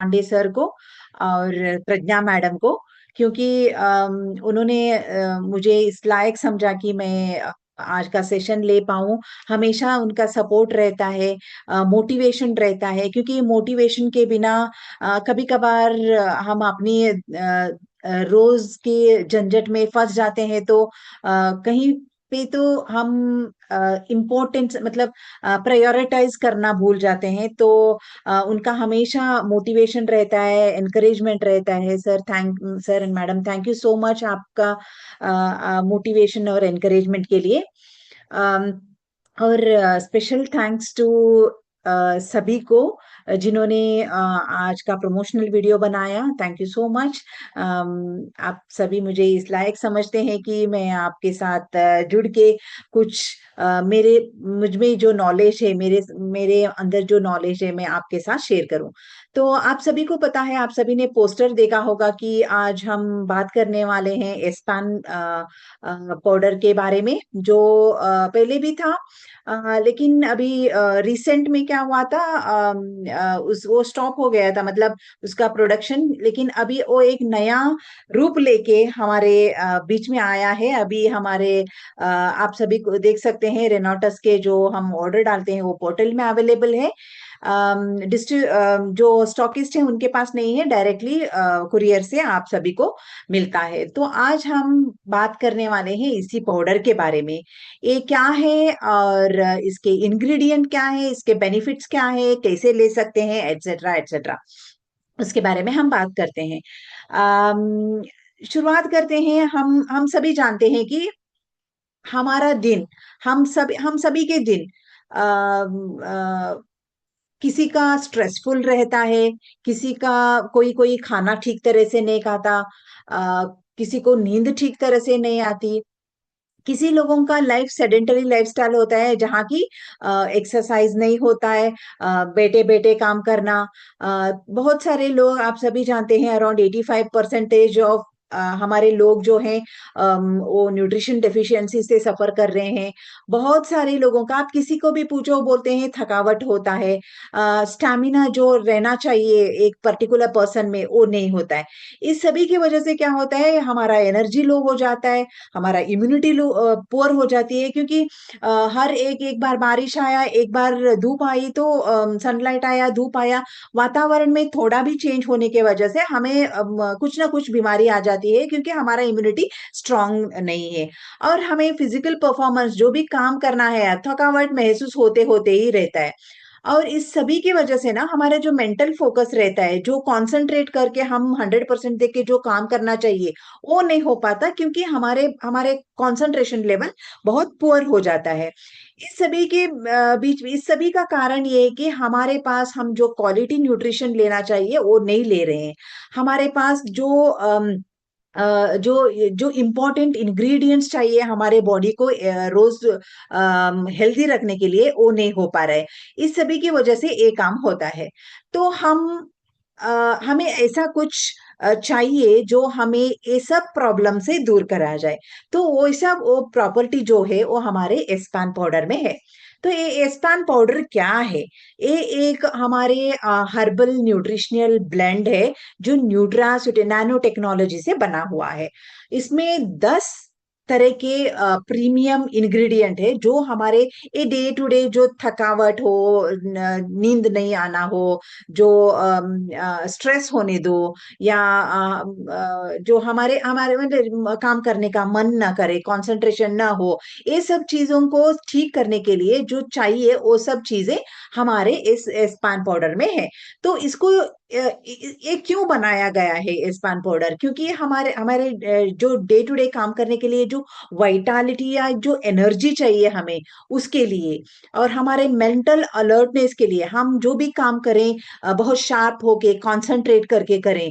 Pandey sir को और प्रज्ञा madam को, क्योंकि उन्होंने मुझे इस लायक समझा कि मैं आज का सेशन ले पाऊं। हमेशा उनका सपोर्ट रहता है, मोटिवेशन रहता है, क्योंकि मोटिवेशन के बिना कभी कभार हम अपनी रोज के झंझट में फंस जाते हैं, तो कहीं पे तो हम इम्पोर्टेंस मतलब प्रायोरिटाइज करना भूल जाते हैं। तो उनका हमेशा मोटिवेशन रहता है, एनकरेजमेंट रहता है। Sir and madam, thank you so much आपका मोटिवेशन और एनकरेजमेंट के लिए। अम, और स्पेशल थैंक्स टू सभी को जिन्होंने आज का प्रमोशनल वीडियो बनाया। Thank you so much. आप सभी मुझे इस लायक समझते हैं कि मैं आपके साथ जुड़ के कुछ मेरे मुझ में जो नॉलेज है, मेरे मेरे अंदर जो नॉलेज है, मैं आपके साथ शेयर करूं। तो आप सभी को पता है, आप सभी ने पोस्टर देखा होगा कि आज हम बात करने वाले हैं एस्पान पाउडर के बारे में, जो पहले भी था, लेकिन अभी रिसेंट में क्या हुआ था, उस वो स्टॉप हो गया था, मतलब उसका प्रोडक्शन। लेकिन अभी वो एक नया रूप लेके हमारे बीच में आया है। अभी हमारे आप सभी को देख सकते हैं, रेनॉटस के जो हम ऑर्डर डालते हैं वो पोर्टल में अवेलेबल है। जो स्टॉकिस्ट है उनके पास नहीं है, डायरेक्टली कुरियर से आप सभी को मिलता है। तो आज हम बात करने वाले हैं इसी पाउडर के बारे में। ये क्या है और इसके इंग्रेडिएंट क्या है, इसके बेनिफिट्स क्या है, कैसे ले सकते हैं, एटसेट्रा एटसेट्रा, उसके बारे में हम बात करते हैं। अम, शुरुआत करते हैं। हम सभी जानते हैं कि हमारा दिन, हम सभी के दिन किसी का स्ट्रेसफुल रहता है, किसी का कोई कोई खाना ठीक तरह से नहीं खाता, किसी को नींद ठीक तरह से नहीं आती, किसी लोगों का लाइफ सेडेंटरी लाइफस्टाइल होता है जहाँ की एक्सरसाइज नहीं होता है, बैठे बैठे काम करना। बहुत सारे लोग, आप सभी जानते हैं, अराउंड 85% ऑफ हमारे लोग जो हैं वो न्यूट्रिशन डेफिशिएंसी से सफर कर रहे हैं। बहुत सारे लोगों का, आप किसी को भी पूछो, बोलते हैं थकावट होता है, स्टैमिना जो रहना चाहिए एक पर्टिकुलर पर्सन में वो नहीं होता है। इस सभी की वजह से क्या होता है, हमारा एनर्जी लो हो जाता है, हमारा इम्यूनिटी पुअर हो जाती है, क्योंकि हर एक बार बारिश आया, एक बार धूप आई, तो सनलाइट आया, धूप आया, वातावरण में थोड़ा भी चेंज होने की वजह से हमें कुछ ना कुछ बीमारी आ जाती है, क्योंकि हमारा इम्यूनिटी स्ट्रांग नहीं है। और हमें फिजिकल परफॉर्मेंस जो भी काम करना है, थकावट महसूस होते होते ही रहता है। और इस सभी की वजह से ना हमारा जो मेंटल फोकस रहता है, जो कंसंट्रेट करके हम 100% दे के जो काम करना चाहिए, वो नहीं हो पाता, क्योंकि हमारे हमारे कंसंट्रेशन लेवल बहुत पुअर हो जाता है। इस सभी के बीच में, इस सभी का कारण ये है कि हमारे पास हम जो क्वालिटी न्यूट्रिशन लेना चाहिए वो नहीं ले रहे हैं। हमारे पास जो जो जो इम्पोर्टेंट इंग्रेडिएंट्स चाहिए हमारे बॉडी को रोज हेल्दी रखने के लिए, वो नहीं हो पा रहा है। इस सभी की वजह से ये काम होता है। तो हमें ऐसा कुछ चाहिए जो हमें ये सब प्रॉब्लम से दूर करा जाए। तो वो सब वो प्रॉपर्टी जो है वो हमारे एस्पान पाउडर में है। तो ये एस्पान पाउडर क्या है? ये एक हमारे हर्बल न्यूट्रिशनल ब्लेंड है, जो न्यूट्रास्यूटिक नैनो टेक्नोलॉजी से बना हुआ है। इसमें 10 तरह के प्रीमियम इंग्रेडिएंट है, जो हमारे ये डे टू डे जो थकावट हो, नींद नहीं आना हो, जो स्ट्रेस होने दो, या जो हमारे हमारे मतलब काम करने का मन ना करे, कंसंट्रेशन ना हो, ये सब चीजों को ठीक करने के लिए जो चाहिए वो सब चीजें हमारे इस स्पान पाउडर में है। तो इसको ये क्यों बनाया गया है स्पान पाउडर? क्योंकि हमारे हमारे जो डे टू डे काम करने के लिए जो वाइटालिटी या जो एनर्जी चाहिए हमें, उसके लिए, और हमारे मेंटल अलर्टनेस के लिए, हम जो भी काम करें बहुत शार्प होके कंसंट्रेट करके करें,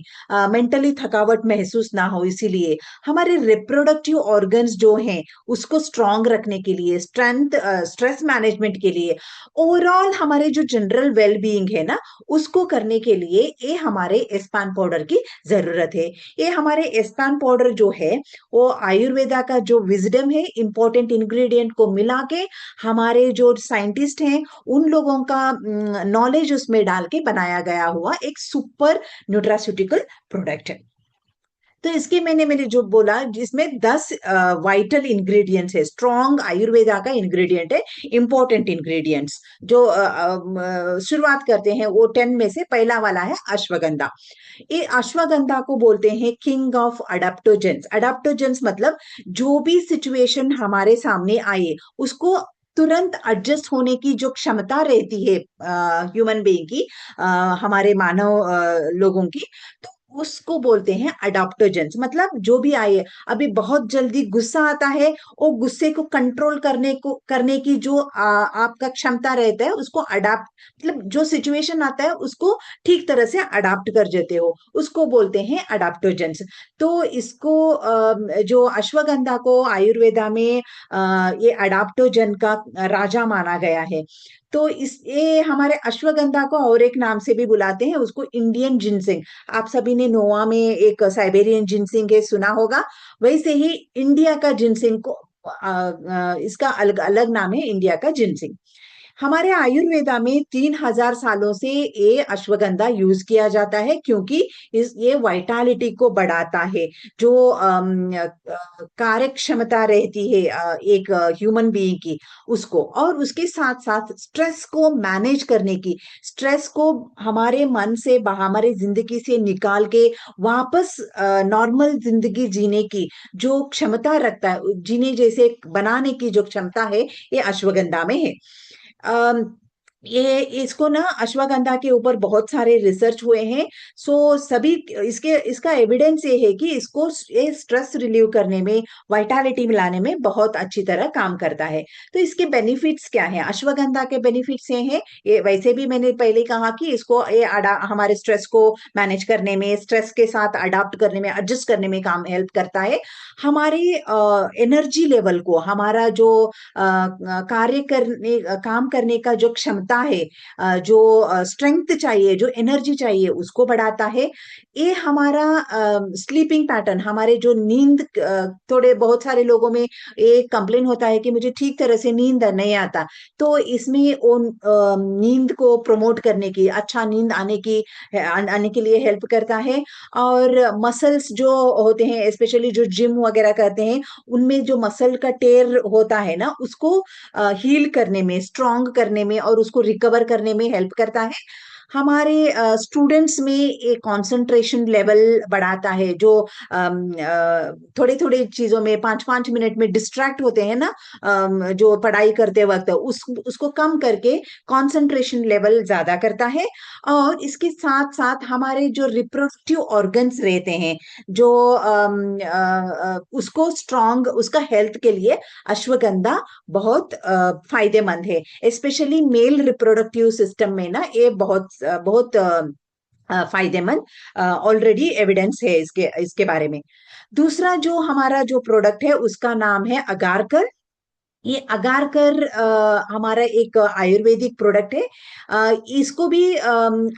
मेंटली थकावट महसूस ना हो, इसीलिए हमारे रिप्रोडक्टिव ऑर्गन्स जो हैं उसको स्ट्रांग रखने के लिए, स्ट्रेस मैनेजमेंट के लिए, ओवरऑल हमारे जो जनरल वेल बीइंग है ना, उसको करने के लिए ये हमारे एस्पान पाउडर की जरूरत है। ये हमारे एस्पान पाउडर जो है वो आयुर्वेदा का जो विजडम है, इंपॉर्टेंट इंग्रेडिएंट को मिला के हमारे जो साइंटिस्ट हैं उन लोगों का नॉलेज उसमें डाल के बनाया गया हुआ एक सुपर न्यूट्रास्यूटिकल प्रोडक्ट है। तो इसके मैंने मैंने जो बोला जिसमें 10 वाइटल इंग्रेडिएंट्स है, स्ट्रॉन्ग आयुर्वेदा का इंग्रेडिएंट है, इंपॉर्टेंट इंग्रेडिएंट्स जो शुरुआत करते हैं वो 10 में से पहला वाला है अश्वगंधा। ये अश्वगंधा को बोलते हैं किंग ऑफ अडेप्टोजेंस। अडेप्टोजेंस मतलब जो भी सिचुएशन हमारे सामने आए उसको तुरंत एडजस्ट होने की जो क्षमता रहती है ह्यूमन बीइंग की, हमारे मानव लोगों की, तो उसको बोलते हैं अडॉप्टोजेंस। मतलब जो भी आए, अभी बहुत जल्दी गुस्सा आता है, वो गुस्से को कंट्रोल करने की जो आपका क्षमता रहता है उसको अडाप्ट, मतलब जो सिचुएशन आता है उसको ठीक तरह से अडाप्ट कर देते हो, उसको बोलते हैं अडाप्टोजेंस। तो इसको जो अश्वगंधा को आयुर्वेदा में ये अडाप्टोजन का राजा माना गया है। तो इस ये हमारे अश्वगंधा को और एक नाम से भी बुलाते हैं, उसको इंडियन जिनसिंग। आप सभी ने नोवा में एक साइबेरियन जिनसिंग है सुना होगा, वैसे ही इंडिया का जिनसिंग को इसका अलग अलग नाम है, इंडिया का जिनसिंग। हमारे आयुर्वेदा में 3,000 सालों से ये अश्वगंधा यूज किया जाता है, क्योंकि ये वाइटालिटी को बढ़ाता है, जो कार्य क्षमता रहती है एक ह्यूमन बीइंग की, उसको, और उसके साथ साथ स्ट्रेस को मैनेज करने की, स्ट्रेस को हमारे मन से हमारे जिंदगी से निकाल के वापस नॉर्मल जिंदगी जीने की जो क्षमता रखता है, जीने जैसे बनाने की जो क्षमता है, ये अश्वगंधा में है। अम, ये इसको ना अश्वगंधा के ऊपर बहुत सारे रिसर्च हुए हैं। सो सभी इसके इसका एविडेंस ये है कि इसको ये स्ट्रेस रिलीव करने में, वाइटालिटी मिलाने में बहुत अच्छी तरह काम करता है। तो इसके बेनिफिट्स क्या हैं? अश्वगंधा के बेनिफिट्स ये हैं, ये वैसे भी मैंने पहले कहा कि इसको ये हमारे स्ट्रेस को मैनेज करने में, स्ट्रेस के साथ अडाप्ट करने में, एडजस्ट करने में काम हेल्प करता है। हमारी एनर्जी लेवल को, हमारा जो कार्य करने, काम करने का जो क्षमता है, जो स्ट्रेंथ चाहिए, जो एनर्जी चाहिए, उसको बढ़ाता है। ये हमारा स्लीपिंग पैटर्न, हमारे जो नींद, थोड़े बहुत सारे लोगों में एक कंप्लेन होता है कि मुझे ठीक तरह से नींद नहीं आता, तो इसमें वो नींद को प्रमोट करने की, अच्छा नींद आने के लिए हेल्प करता है। और मसल्स जो होते हैं, स्पेशली जो जिम वगैरह करते हैं, उनमें जो मसल का टेयर होता है ना, उसको हील करने में, स्ट्रॉन्ग करने में और उसको रिकवर करने में हेल्प करता है। हमारे स्टूडेंट्स में एक कंसंट्रेशन लेवल बढ़ाता है, जो थोड़े थोड़े चीजों में 5-5 मिनट में डिस्ट्रैक्ट होते हैं ना, जो पढ़ाई करते वक्त, उसको कम करके कंसंट्रेशन लेवल ज्यादा करता है। और इसके साथ साथ हमारे जो रिप्रोडक्टिव ऑर्गन्स रहते हैं, जो उसको स्ट्रॉन्ग, उसका हेल्थ के लिए अश्वगंधा बहुत फायदेमंद है। स्पेशली मेल रिप्रोडक्टिव सिस्टम में ना ये बहुत बहुत फायदेमंद, ऑलरेडी एविडेंस है इसके इसके बारे में। दूसरा जो हमारा जो प्रोडक्ट है उसका नाम है अगारकर। ये अगारकर हमारा एक आयुर्वेदिक प्रोडक्ट है। इसको भी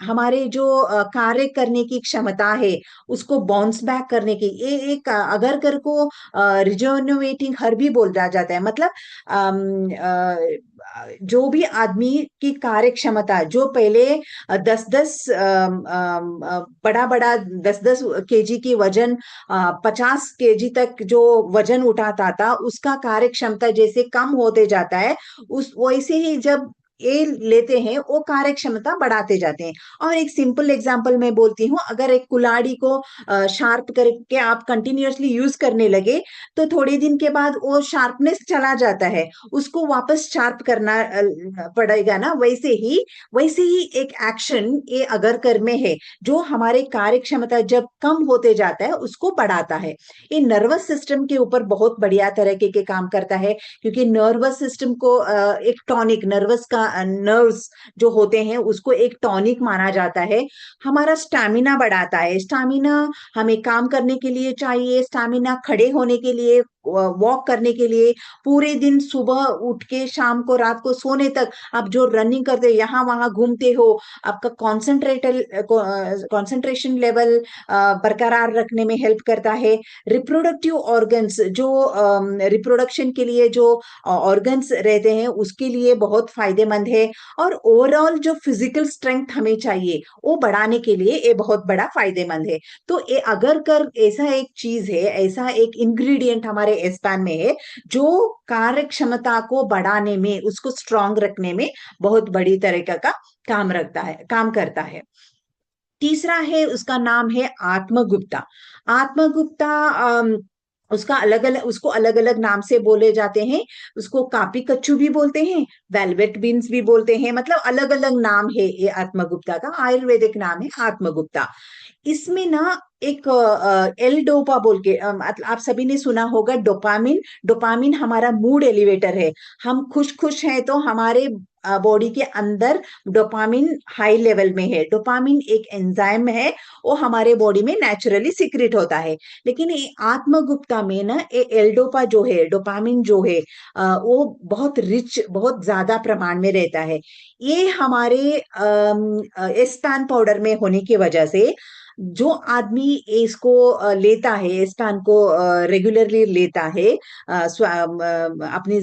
हमारे जो कार्य करने की क्षमता है उसको बाउंस बैक करने की, ये एक अगारकर को रिजोनोवेटिंग हर्ब भी बोला जाता है। मतलब जो भी आदमी की कार्य क्षमता, जो पहले 10-10 बड़ा बड़ा 10-10 केजी की वजन, 50 केजी तक जो वजन उठाता था, उसका कार्य क्षमता जैसे कम होते जाता है, उस वैसे ही जब ये लेते हैं वो कार्य क्षमता बढ़ाते जाते हैं। और एक सिंपल एग्जांपल मैं बोलती हूँ, अगर एक कुल्हाड़ी को शार्प करके आप कंटिन्यूअसली यूज करने लगे, तो थोड़े दिन के बाद वो शार्पनेस चला जाता है, उसको वापस शार्प करना पड़ेगा ना। वैसे ही एक एक्शन ये अगर कर में है, जो हमारे कार्य क्षमता जब कम होते जाता है उसको बढ़ाता है। ये नर्वस सिस्टम के ऊपर बहुत बढ़िया तरीके के काम करता है, क्योंकि नर्वस सिस्टम को एक टॉनिक, नर्व्स जो होते हैं उसको एक टॉनिक माना जाता है। हमारा स्टैमिना बढ़ाता है। स्टैमिना हमें काम करने के लिए चाहिए, स्टैमिना खड़े होने के लिए, वॉक करने के लिए, पूरे दिन सुबह उठ के शाम को रात को सोने तक आप जो रनिंग करते हो, यहाँ वहां घूमते हो, आपका कॉन्सेंट्रेशन लेवल बरकरार रखने में हेल्प करता है। रिप्रोडक्टिव ऑर्गन्स जो रिप्रोडक्शन के लिए जो ऑर्गन्स रहते हैं उसके लिए बहुत फायदेमंद है। और ओवरऑल जो फिजिकल स्ट्रेंथ हमें चाहिए वो बढ़ाने के लिए ये बहुत बड़ा फायदेमंद है। तो ये अगर कर ऐसा एक चीज है, ऐसा एक इंग्रेडिएंट हमारे स्पैन में है जो कार्य क्षमता को बढ़ाने में, उसको स्ट्रांग रखने में बहुत बड़ी तरीका का काम करता है। तीसरा है, उसका नाम है आत्मगुप्ता। आत्मगुप्ता उसको अलग अलग नाम से बोले जाते हैं। उसको कापी कच्चू भी बोलते हैं, वेलवेट बीन्स भी बोलते हैं, मतलब अलग अलग नाम है ये आत्मगुप्ता का। आयुर्वेदिक नाम है आत्मगुप्ता। इसमें ना एक एल डोपा बोल के मतलब आप सभी ने सुना होगा डोपामिन। डोपामिन हमारा मूड एलिवेटर है। हम खुश खुश हैं तो हमारे बॉडी के अंदर डोपामिन हाई लेवल में है। डोपामिन एक एंजाइम है, वो हमारे बॉडी में नेचुरली सिक्रेट होता है। लेकिन ये आत्मगुप्ता में ना ये एल डोपा जो है, डोपामिन जो है, वो बहुत रिच, बहुत ज्यादा प्रमाण में रहता है। ये हमारे एस्पान पाउडर में होने की वजह से जो आदमी इसको लेता है, एस्पान को रेगुलरली लेता है, अपनी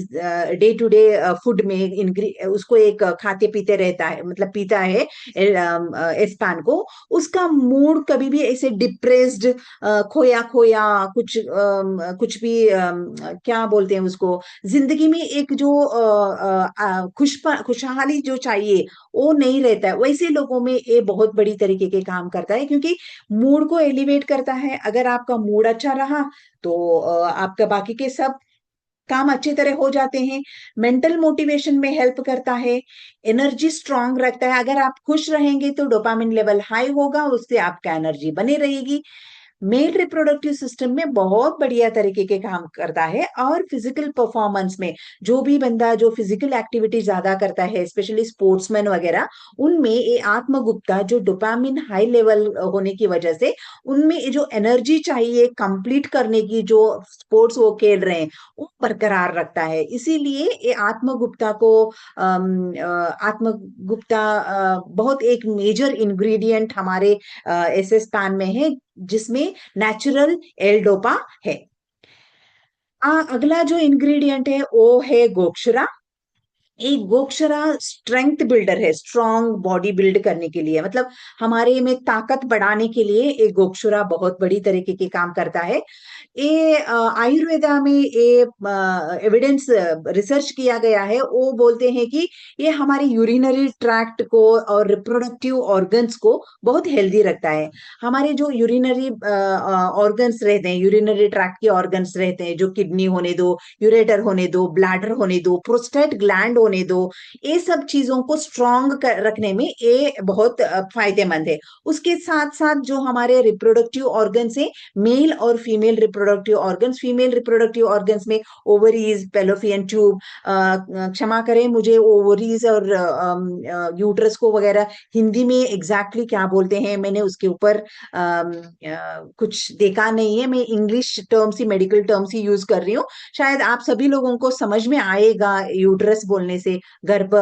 डे टू डे फूड में उसको एक खाते पीते रहता है, मतलब पीता है एस्पान को, उसका मूड कभी भी ऐसे डिप्रेस्ड, खोया खोया, कुछ भी क्या बोलते हैं उसको, जिंदगी में एक जो खुशहाली जो चाहिए वो नहीं रहता है, वैसे लोगों में ये बहुत बड़ी तरीके के काम करता है। क्योंकि मूड को एलिवेट करता है। अगर आपका मूड अच्छा रहा तो आपका बाकी के सब काम अच्छी तरह हो जाते हैं। मेंटल मोटिवेशन में हेल्प करता है। एनर्जी स्ट्रांग रखता है। अगर आप खुश रहेंगे तो डोपामिन लेवल हाई होगा, उससे आपका एनर्जी बनी रहेगी। मेल रिप्रोडक्टिव सिस्टम में बहुत बढ़िया तरीके के काम करता है। और फिजिकल परफॉर्मेंस में जो भी बंदा जो फिजिकल एक्टिविटी ज्यादा करता है, स्पेशली स्पोर्ट्समैन वगैरह, उनमें ये आत्मगुप्ता जो डोपामिन हाई लेवल होने की वजह से उनमें ये जो एनर्जी चाहिए कंप्लीट करने की, जो स्पोर्ट्स वो खेल रहे हैं, वो बरकरार रखता है। इसीलिए ये आत्मगुप्ता को आत्मगुप्ता बहुत एक मेजर इंग्रेडिएंट हमारे एसएस पैन में है, जिसमें नेचुरल एल डोपा है। अगला जो इंग्रेडिएंट है वो है गोक्षरा। एक गोक्षरा स्ट्रेंथ बिल्डर है, स्ट्रॉन्ग बॉडी बिल्ड करने के लिए, मतलब हमारे में ताकत बढ़ाने के लिए एक गोक्षरा बहुत बड़ी तरीके के काम करता है। ये आयुर्वेदा में ये एविडेंस रिसर्च किया गया है। वो बोलते हैं कि ये हमारे यूरिनरी ट्रैक्ट को और रिप्रोडक्टिव ऑर्गन्स को बहुत हेल्दी रखता है। हमारे जो यूरिनरी ऑर्गन्स रहते हैं, यूरिनरी ट्रैक्ट के ऑर्गन्स रहते हैं, जो किडनी होने दो, यूरेटर होने दो, ब्लैडर होने दो, प्रोस्टेट ग्लैंड होने दो, ये सब चीजों को स्ट्रांग रखने में ये बहुत फायदेमंद है। उसके साथ साथ जो हमारे रिप्रोडक्टिव ऑर्गन्स है, मेल और female reproductive organs, female reproductive organs में ओवरीज, फेलोपियन ट्यूब, क्षमा करें मुझे ओवरीज और यूट्रस को वगैरह हिंदी में एग्जैक्टली क्या बोलते हैं मैंने उसके ऊपर कुछ देखा नहीं है। मैं इंग्लिश टर्म्स ही, मेडिकल टर्म्स ही यूज कर रही हूँ। शायद आप सभी लोगों को समझ में आएगा यूट्रस बोलने से। गर्भ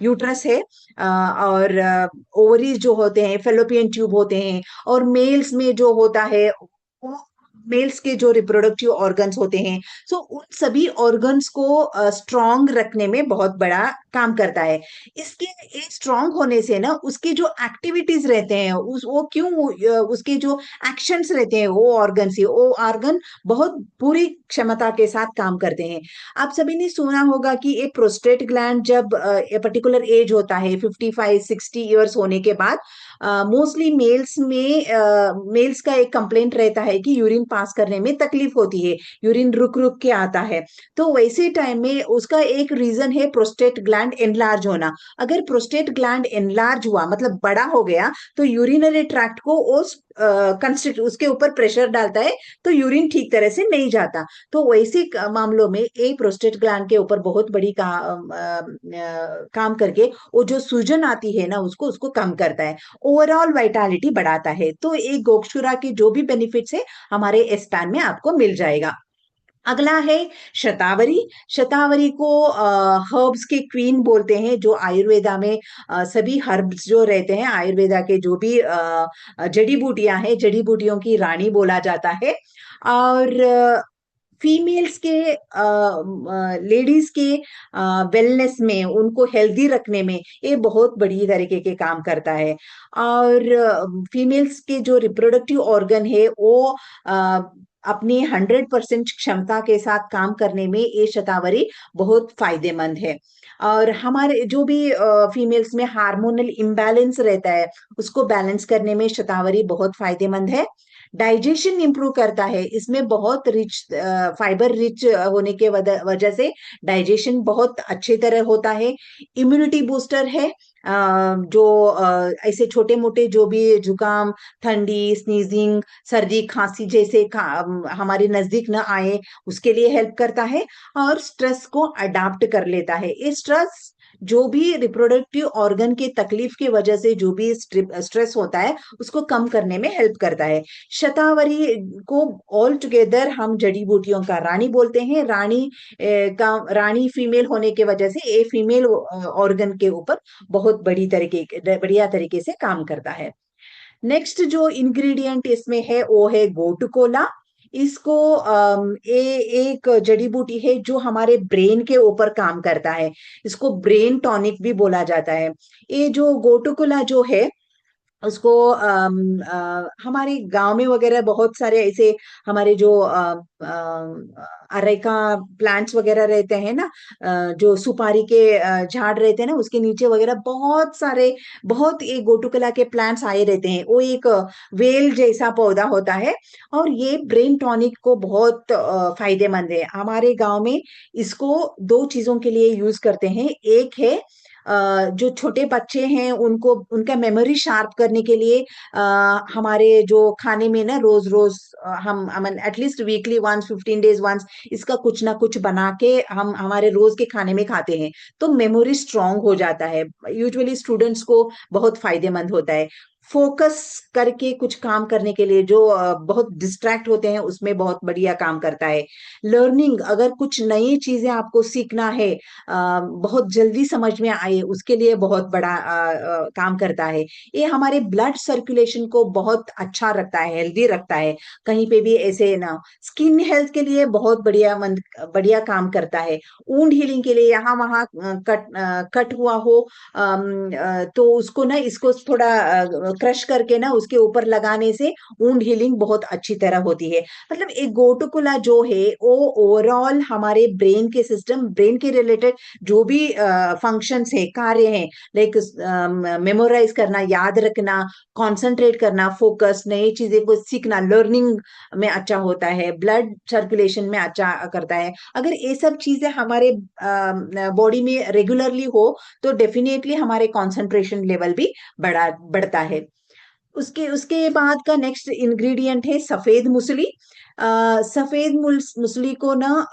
यूट्रस है, और ओवरीज जो होते हैं फेलोपियन ट्यूब होते हैं। और मेल्स में जो होता है वो मेल्स के जो रिप्रोडक्टिव ऑर्गन्स होते हैं, सो उन सभी ऑर्गन्स को स्ट्रांग रखने में बहुत बड़ा काम करता है। इसके स्ट्रांग होने से ना उसके जो एक्टिविटीज रहते हैं, वो क्यों उसके जो एक्शंस रहते हैं वो ऑर्गन से, वो ऑर्गन बहुत पूरी क्षमता के साथ काम करते हैं। आप सभी ने सुना होगा कि ये प्रोस्टेट ग्लैंड जब पर्टिकुलर एज होता है 55-60 ईयर्स होने के बाद, मोस्टली मेल्स का एक कंप्लेंट रहता है कि यूरिन पास करने में तकलीफ होती है, यूरिन रुक रुक के आता है। तो वैसे टाइम में उसका एक रीजन है प्रोस्टेट ग्लैंड ग्लैंड एनलार्ज होना। अगर प्रोस्टेट ग्लैंड एनलार्ज हुआ मतलब बड़ा हो गया, तो यूरिनरी ट्रैक्ट को उस कंस्ट्रिक्ट उसके ऊपर प्रेशर डालता है, तो यूरिन ठीक तरह से नहीं जाता। तो वैसे मामलों में ए प्रोस्टेट ग्लैंड के ऊपर बहुत बड़ी काम करके वो जो सूजन आती है ना, उसको उसको कम करता है, ओवरऑल वाइटालिटी बढ़ाता है। तो एक गोक्षुरा के जो भी बेनिफिट्स है हमारे स्पैन में आपको मिल जाएगा। अगला है शतावरी। शतावरी को हर्ब्स के क्वीन बोलते हैं, जो आयुर्वेदा में सभी हर्ब्स जो रहते हैं, आयुर्वेदा के जो भी जड़ी बूटियां हैं, जड़ी बूटियों की रानी बोला जाता है। और फीमेल्स के लेडीज के वेलनेस में, उनको हेल्दी रखने में ये बहुत बड़ी तरीके के काम करता है। और फीमेल्स के जो रिप्रोडक्टिव ऑर्गन है वो अपनी 100% क्षमता के साथ काम करने में ये शतावरी बहुत फायदेमंद है। और हमारे जो भी फीमेल्स में हार्मोनल इम्बैलेंस रहता है, उसको बैलेंस करने में शतावरी बहुत फायदेमंद है। डाइजेशन इंप्रूव करता है, इसमें बहुत रिच फाइबर रिच होने के वजह से डाइजेशन बहुत अच्छे तरह होता है। इम्यूनिटी बूस्टर है, जो ऐसे छोटे मोटे जो भी जुकाम, ठंडी, स्नीजिंग, सर्दी, खांसी जैसे हमारे नजदीक न आए, उसके लिए हेल्प करता है। और स्ट्रेस को अडाप्ट कर लेता है। ये स्ट्रेस जो भी रिप्रोडक्टिव ऑर्गन के तकलीफ की वजह से जो भी स्ट्रेस होता है, उसको कम करने में हेल्प करता है। शतावरी को ऑल टुगेदर हम जड़ी बूटियों का रानी बोलते हैं। का रानी फीमेल होने की वजह से ये फीमेल ऑर्गन के ऊपर बहुत बढ़िया तरीके से काम करता है। नेक्स्ट जो इंग्रेडिएंट इसमें है वो है गोटुकोला। इसको एक जड़ी बूटी है जो हमारे ब्रेन के ऊपर काम करता है। इसको ब्रेन टॉनिक भी बोला जाता है। ये जो गोटुकोला जो है उसको हमारे गांव में वगैरह बहुत सारे ऐसे हमारे जो अरेका प्लांट्स वगैरह रहते हैं ना, जो सुपारी के झाड़ रहते हैं ना, उसके नीचे वगैरह बहुत सारे, बहुत एक गोटुकला के प्लांट्स आए रहते हैं। वो एक वेल जैसा पौधा होता है, और ये ब्रेन टॉनिक को बहुत फायदेमंद है। हमारे गांव में इसको दो चीजों के लिए यूज करते हैं। एक है जो छोटे बच्चे हैं उनको उनका मेमोरी शार्प करने के लिए, हमारे जो खाने में ना रोज रोज हम at least weekly once, 15 days once इसका कुछ ना कुछ बना के हम हमारे रोज के खाने में खाते हैं, तो मेमोरी स्ट्रांग हो जाता है। यूजुअली स्टूडेंट्स को बहुत फायदेमंद होता है। फोकस करके कुछ काम करने के लिए, जो बहुत डिस्ट्रैक्ट होते हैं उसमें बहुत बढ़िया काम करता है। लर्निंग, अगर कुछ नई चीजें आपको सीखना है, बहुत जल्दी समझ में आए, उसके लिए बहुत बड़ा काम करता है। ये हमारे ब्लड सर्कुलेशन को बहुत अच्छा रखता है, हेल्दी रखता है। कहीं पे भी ऐसे ना, स्किन हेल्थ के लिए बहुत बढ़िया काम करता है। वुंड हीलिंग के लिए, यहाँ वहाँ कट हुआ हो, तो उसको ना, इसको थोड़ा क्रश करके ना उसके ऊपर लगाने से वुंड हीलिंग बहुत अच्छी तरह होती है। मतलब एक गोटुकुला जो है वो ओवरऑल हमारे ब्रेन के सिस्टम, ब्रेन के रिलेटेड जो भी फंक्शंस है, कार्य हैं, लाइक मेमोराइज करना, याद रखना, कंसंट्रेट करना, फोकस, नई चीजें को सीखना, लर्निंग में अच्छा होता है, ब्लड सर्कुलेशन में अच्छा करता है। अगर ये सब चीजें हमारे बॉडी में रेगुलरली हो, तो डेफिनेटली हमारे कंसंट्रेशन लेवल भी बढ़ता है। उसके उसके बाद का नेक्स्ट इंग्रेडिएंट है सफेद मूसली। सफेद मूसली को ना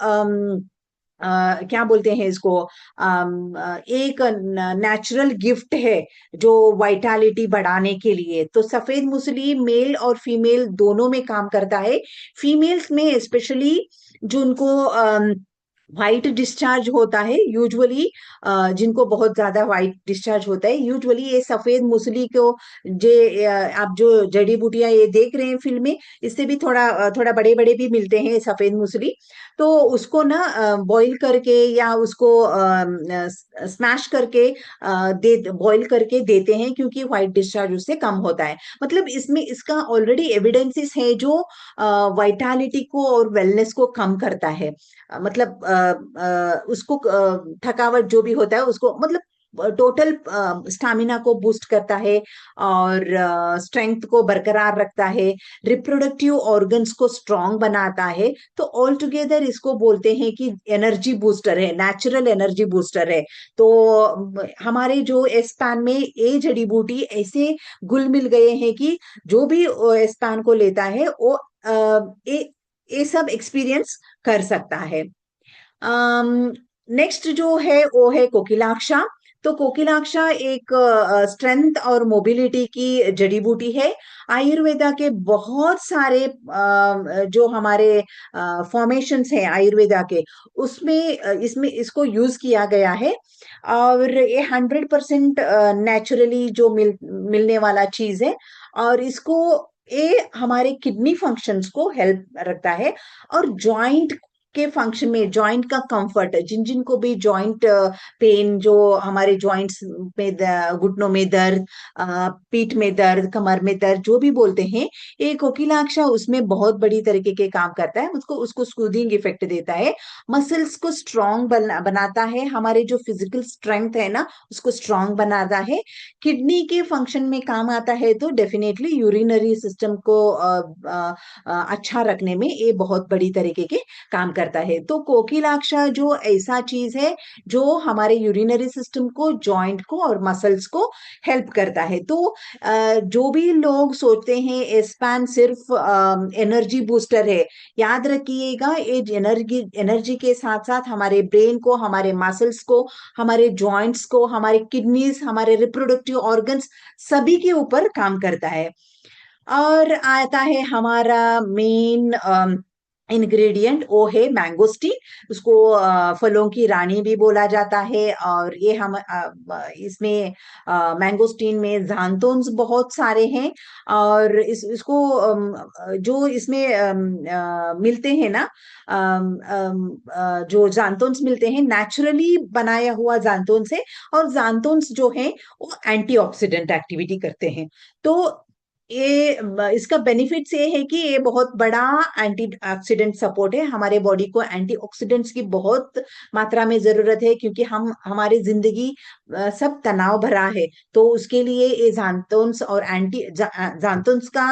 क्या बोलते हैं इसको, एक नेचुरल गिफ्ट है जो वाइटालिटी बढ़ाने के लिए। तो सफेद मूसली मेल और फीमेल दोनों में काम करता है। फीमेल्स में स्पेशली जो उनको व्हाइट डिस्चार्ज होता है यूजुअली, जिनको बहुत ज्यादा व्हाइट डिस्चार्ज होता है, यूजुअली ये सफेद मूसली को, जे आप जो जड़ी बूटियां ये देख रहे हैं फिल्म में, इससे भी थोड़ा थोड़ा बड़े बड़े भी मिलते हैं सफेद मूसली। तो उसको ना बॉईल करके या उसको स्मैश करके दे बॉईल करके देते हैं, क्योंकि व्हाइट डिस्चार्ज उससे कम होता है। मतलब इसमें इसका ऑलरेडी एविडेंसेस है जो वाइटालिटी को और वेलनेस को कम करता है। मतलब उसको थकावट जो भी होता है उसको, मतलब टोटल स्टामिना को बूस्ट करता है और स्ट्रेंथ को बरकरार रखता है, रिप्रोडक्टिव ऑर्गन्स को स्ट्रांग बनाता है। तो ऑल टुगेदर इसको बोलते हैं कि एनर्जी बूस्टर है, नेचुरल एनर्जी बूस्टर है। तो हमारे जो स्पैन में ये जड़ी बूटी ऐसे घुल मिल गए हैं कि जो भी स्पैन को लेता है वो ये सब एक्सपीरियंस कर सकता है। नेक्स्ट जो है वो है कोकिलाक्षा। तो कोकिलाक्षा एक स्ट्रेंथ और मोबिलिटी की जड़ी बूटी है। आयुर्वेदा के बहुत सारे जो हमारे फॉर्मेशंस हैं आयुर्वेदा के, उसमें इसमें इसको यूज किया गया है। और ये 100% नेचुरली जो मिलने वाला चीज है। और इसको ये हमारे किडनी फंक्शंस को हेल्प रखता है। और जॉइंट के फंक्शन में, जॉइंट का कंफर्ट, जिन जिन को भी जॉइंट पेन, जो हमारे जॉइंट्स में घुटनों में दर्द, पीठ में दर्द, कमर में दर्द, जो भी बोलते हैं, ये कोकिलाक्षा उसमें बहुत बड़ी तरीके के काम करता है। उसको उसको सूदिंग इफेक्ट देता है, मसल्स को स्ट्रांग बनाता है, हमारे जो फिजिकल स्ट्रेंथ है ना उसको स्ट्रांग बनाता है। किडनी के फंक्शन में काम आता है, तो डेफिनेटली यूरिनरी सिस्टम को अच्छा रखने में ये बहुत बड़ी तरीके के काम करता है। तो कोकिलाक्षा जो ऐसा चीज है जो हमारे यूरिनरी सिस्टम को, जॉइंट को और मसल्स को हेल्प करता है। तो जो भी लोग सोचते हैं स्पैन सिर्फ एनर्जी बूस्टर है, याद रखिएगा ये एनर्जी एनर्जी के साथ साथ हमारे ब्रेन को, हमारे मसल्स को, हमारे जॉइंट्स को, हमारे किडनीज, हमारे रिप्रोडक्टिव ऑर्गन्स, सभी के ऊपर काम करता है। और आता है हमारा मेन इंग्रेडिएंट, वो है मैंगोस्टीन। उसको फलों की रानी भी बोला जाता है। और ये हम इसमें मैंगोस्टीन में ज़ांथोन्स बहुत सारे हैं। और इसको जो इसमें मिलते हैं ना, जो ज़ांथोन्स मिलते हैं नेचुरली बनाया हुआ ज़ांथोन्स है। और ज़ांथोन्स जो है वो एंटीऑक्सीडेंट एक्टिविटी करते हैं। तो ये इसका बेनिफिट्स ये है कि ये बहुत बड़ा एंटीऑक्सीडेंट सपोर्ट है। हमारे बॉडी को एंटीऑक्सीडेंट्स की बहुत मात्रा में जरूरत है, क्योंकि हम हमारी जिंदगी सब तनाव भरा है। तो उसके लिए ये ज़ांथोन्स और ज़ांथोन्स का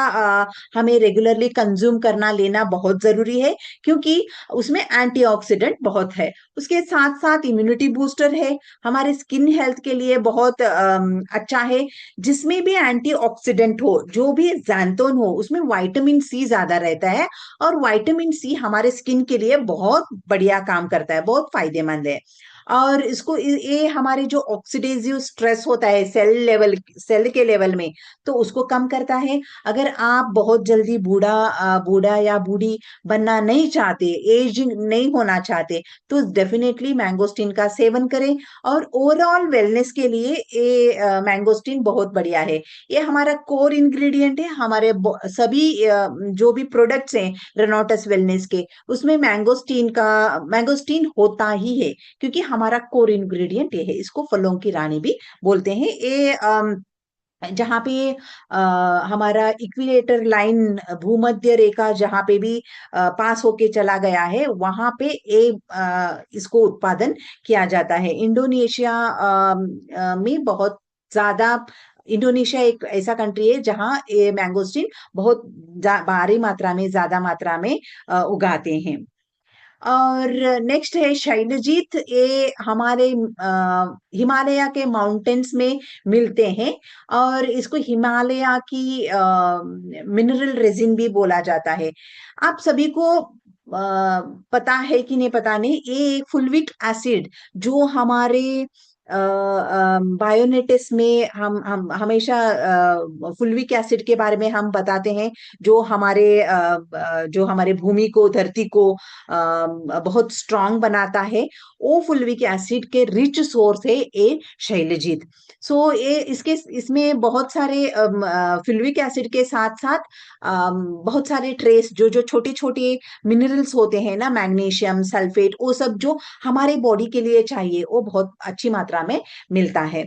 हमें रेगुलरली कंज्यूम करना, लेना बहुत जरूरी है, क्योंकि उसमें एंटीऑक्सीडेंट बहुत है। उसके साथ साथ इम्यूनिटी बूस्टर है, हमारे स्किन हेल्थ के लिए बहुत अच्छा है। जिसमें भी एंटीऑक्सीडेंट हो, जो भी ज़ैंथोन हो, उसमें विटामिन सी ज्यादा रहता है। और विटामिन सी हमारे स्किन के लिए बहुत बढ़िया काम करता है, बहुत फायदेमंद है। और इसको ये हमारे जो ऑक्सीडेटिव स्ट्रेस होता है सेल के लेवल में, तो उसको कम करता है। अगर आप बहुत जल्दी बूढ़ा या बूढ़ी बनना नहीं चाहते, एजिंग नहीं होना चाहते, तो डेफिनेटली मैंगोस्टीन का सेवन करें। और ओवरऑल वेलनेस के लिए ये मैंगोस्टीन बहुत बढ़िया है। ये हमारा कोर इंग्रेडिएंट है। हमारे सभी जो भी प्रोडक्ट्स हैं रेनॉटस वेलनेस के, उसमें मैंगोस्टीन होता ही है, क्योंकि हमारा कोर इंग्रेडिएंट ये है। इसको फलों की रानी भी बोलते हैं। ये जहाँ पे हमारा इक्विलेटर लाइन, भूमध्य रेखा जहाँ पे भी पास होके चला गया है, वहां पे इसको उत्पादन किया जाता है। इंडोनेशिया में बहुत ज्यादा, इंडोनेशिया एक ऐसा कंट्री है जहाँ ये मैंगोस्टीन बहुत भारी मात्रा में, ज्यादा मात्रा में उगाते हैं। और नेक्स्ट है शैलजीत। ये हमारे हिमालय के माउंटेन्स में मिलते हैं। और इसको हिमालय की मिनरल रेजिन भी बोला जाता है। आप सभी को पता है कि नहीं पता नहीं, ये फुल्विक एसिड जो हमारे बायोनेटिस में हम हमेशा फुल्विक एसिड के बारे में हम बताते हैं, जो हमारे भूमि को, धरती को बहुत स्ट्रांग बनाता है। वो फुल्विक एसिड के रिच सोर्स है ये शैलजीत। सो ये इसमें बहुत सारे फुल्विक एसिड के साथ साथ बहुत सारे ट्रेस, जो जो छोटे छोटे मिनरल्स होते हैं ना, मैग्नीशियम, सल्फेट, वो सब जो हमारे बॉडी के लिए चाहिए, वो बहुत अच्छी मात्रा मात्रा में मिलता है।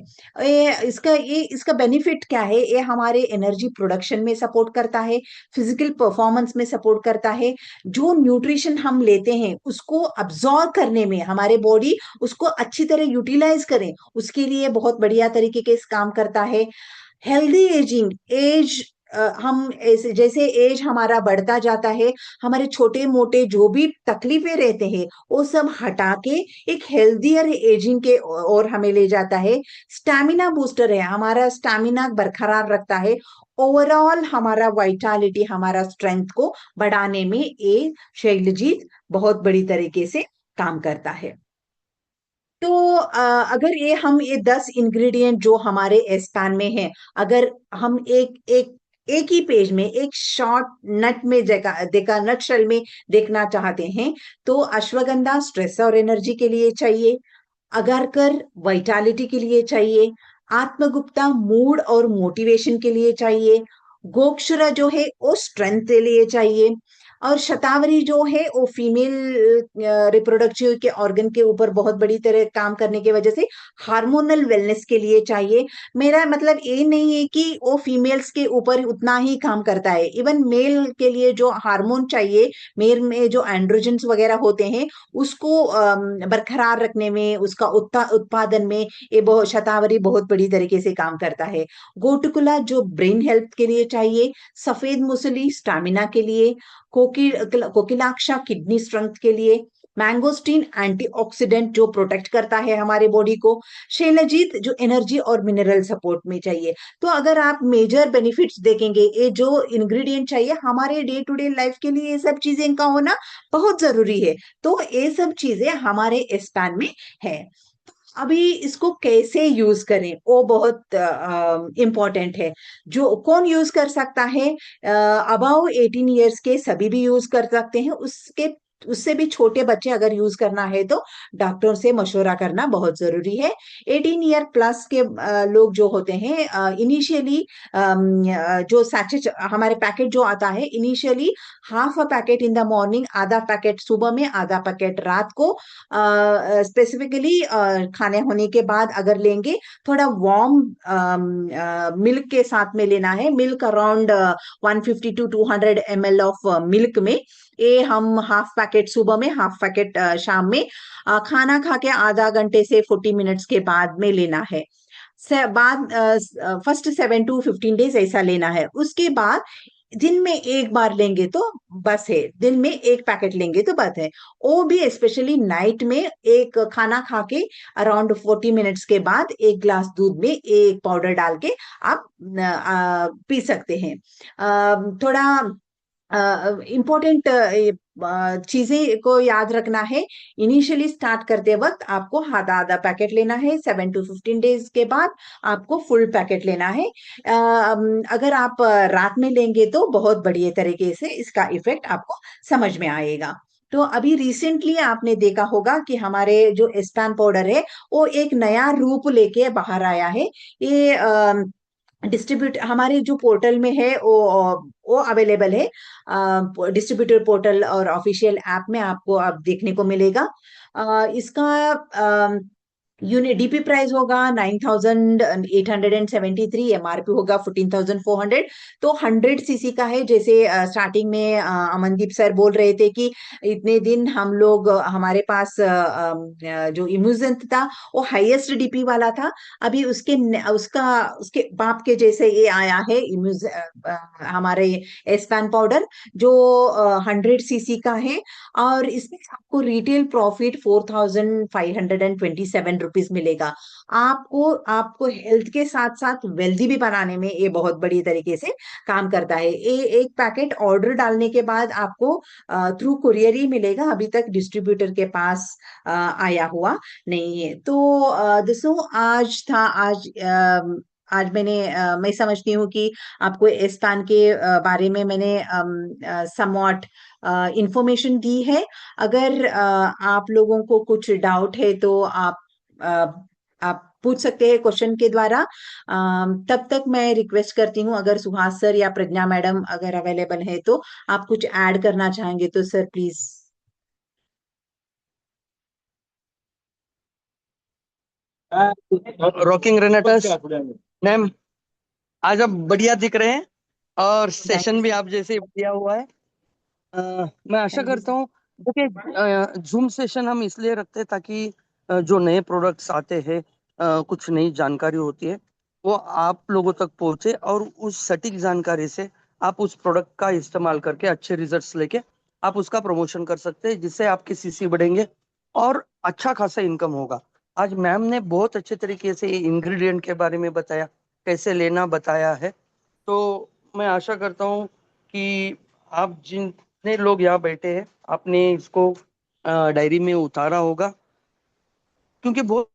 इसका बेनिफिट क्या है? ये हमारे एनर्जी प्रोडक्शन में सपोर्ट करता है, फिजिकल परफॉर्मेंस में सपोर्ट करता है। जो न्यूट्रिशन हम लेते हैं उसको अब्जॉर्ब करने में हमारे बॉडी उसको अच्छी तरह यूटिलाइज करें, उसके लिए बहुत बढ़िया तरीके के इस काम करता है। हेल्दी एजिंग, एज हम ऐसे जैसे एज हमारा बढ़ता जाता है, हमारे छोटे मोटे जो भी तकलीफें रहते हैं वो सब हटा के एक हेल्दियर एजिंग के और हमें ले जाता है। स्टैमिना बूस्टर है, हमारा स्टैमिना बरकरार रखता है। ओवरऑल हमारा वाइटालिटी, हमारा स्ट्रेंथ को बढ़ाने में ये शैलजीत बहुत बड़ी तरीके से काम करता है। तो अगर ये 10 इंग्रेडिएंट जो हमारे एस्पान में है, अगर हम एक ही पेज में एक शॉर्ट नट में जगह देखा नटशेल में देखना चाहते हैं, तो अश्वगंधा स्ट्रेस और एनर्जी के लिए चाहिए, अगारकर वाइटालिटी के लिए चाहिए, आत्मगुप्ता मूड और मोटिवेशन के लिए चाहिए, गोक्षुरा जो है वो स्ट्रेंथ के लिए चाहिए, और शतावरी जो है वो फीमेल रिप्रोडक्टिव के ऑर्गन के ऊपर बहुत बड़ी तरह काम करने की वजह से हार्मोनल वेलनेस के लिए चाहिए। मेरा मतलब ये नहीं है कि वो फीमेल्स के ऊपर उतना ही काम करता है, इवन मेल के लिए जो हार्मोन चाहिए, मेल में जो एंड्रोजन्स वगैरह होते हैं उसको बरकरार रखने में, उसका उत्पादन में ये बहुत शतावरी बहुत बड़ी तरीके से काम करता है। गोटुकुला जो ब्रेन हेल्थ के लिए चाहिए, सफेद मुसली स्टामिना के लिए, कोकिलाक्षा किडनी स्ट्रेंथ के लिए, मैंगोस्टीन एंटीऑक्सीडेंट जो प्रोटेक्ट करता है हमारे बॉडी को, शैलजीत जो एनर्जी और मिनरल सपोर्ट में चाहिए। तो अगर आप मेजर बेनिफिट्स देखेंगे, ये जो इंग्रेडिएंट चाहिए हमारे डे टू डे लाइफ के लिए, ये सब चीजें का होना बहुत जरूरी है। तो ये सब चीजें हमारे स्पैन में है। अभी इसको कैसे यूज करें वो बहुत इम्पोर्टेंट है। जो कौन यूज कर सकता है? अबाउ 18 ईयर्स के सभी भी यूज कर सकते हैं, उसके उससे भी छोटे बच्चे अगर यूज करना है तो डॉक्टर से मशवरा करना बहुत जरूरी है। 18 ईयर प्लस के लोग जो होते हैं, इनिशियली जो सैचेट हमारे पैकेट जो आता है, initially half a packet in the morning, आधा पैकेट सुबह में, आधा पैकेट रात को, स्पेसिफिकली खाने होने के बाद अगर लेंगे, थोड़ा वार्म मिल्क के साथ में लेना है। Milk around 150 to 200 ml of milk में, ये हम हाफ पैकेट सुबह में, हाफ पैकेट शाम में, खाना खा के आधा घंटे से 40 मिनट्स के बाद में लेना है। बाद फर्स्ट 7 to 15 डेज ऐसा लेना है। उसके बाद दिन में एक बार लेंगे तो बस है, दिन में एक पैकेट लेंगे तो बस है। वो भी स्पेशली नाइट में, एक खाना खा के अराउंड 40 मिनट्स के बाद एक ग्लास दूध में एक पाउडर डाल के आप पी सकते हैं। थोड़ा इम्पोर्टेंट चीजें को याद रखना है। इनिशियली स्टार्ट करते वक्त आपको आधा आधा पैकेट लेना है, 7 to 15 डेज के बाद आपको फुल पैकेट लेना है। अगर आप रात में लेंगे तो बहुत बढ़िया तरीके से इसका इफेक्ट आपको समझ में आएगा। तो अभी रिसेंटली आपने देखा होगा कि हमारे जो एस्पान पाउडर है वो एक नया रूप लेके बाहर आया है। ये डिस्ट्रीब्यूट हमारे जो पोर्टल में है वो अवेलेबल है। डिस्ट्रीब्यूटर पोर्टल और ऑफिशियल ऐप में आपको अब देखने को मिलेगा। इसका यूनिट डीपी प्राइस होगा 9,873, एमआरपी होगा 14,400। तो 100 सीसी का है। जैसे स्टार्टिंग में अमनदीप सर बोल रहे थे कि इतने दिन हम लोग हमारे पास जो इम्यूजेंट था वो हाईएस्ट डीपी वाला था। अभी उसके बाप के जैसे ये आया है इम्यूज हमारे एस्पान पाउडर, जो 100 सीसी का है। और इसमें आपको रिटेल प्रॉफिट 4,527 रुपीज मिलेगा। आपको आपको हेल्थ के साथ साथ वेल्दी भी बनाने में ये बहुत बड़ी तरीके से काम करता है। ये एक पैकेट ऑर्डर डालने के बाद आपको थ्रू कुरियर ही मिलेगा, अभी तक डिस्ट्रीब्यूटर के पास आया हुआ नहीं है। तो दोस्तों आज मैं समझती हूँ कि आपको एस्पान के बारे में मैंने समवॉट इंफॉर्मेशन दी है। अगर आप लोगों को कुछ डाउट है तो अ, आप पूछ सकते हैं क्वेश्चन के द्वारा। तब तक मैं रिक्वेस्ट करती हूँ, अगर सुहास सर या प्रज्ञा मैडम अगर अवेलेबल है तो आप कुछ ऐड करना चाहेंगे तो सर प्लीज। रॉकिंग रेनेटर्स मैम, आज आप बढ़िया दिख रहे हैं और सेशन भी आप जैसे बढ़िया हुआ है। मैं आशा थैंक यू करता सर। हूँ। देखिए, जूम सेशन हम इसलिए रखते हैं ताकि जो नए प्रोडक्ट्स आते हैं, कुछ नई जानकारी होती है, वो आप लोगों तक पहुंचे और उस सटीक जानकारी से आप उस प्रोडक्ट का इस्तेमाल करके अच्छे रिजल्ट्स लेके आप उसका प्रमोशन कर सकते हैं, जिससे आपके सीसी बढ़ेंगे और अच्छा खासा इनकम होगा। आज मैम ने बहुत अच्छे तरीके से इंग्रेडिएंट के बारे में बताया, कैसे लेना बताया है। तो मैं आशा करता हूँ कि आप जितने लोग यहाँ बैठे हैं आपने इसको डायरी में उतारा होगा, क्योंकि बहुत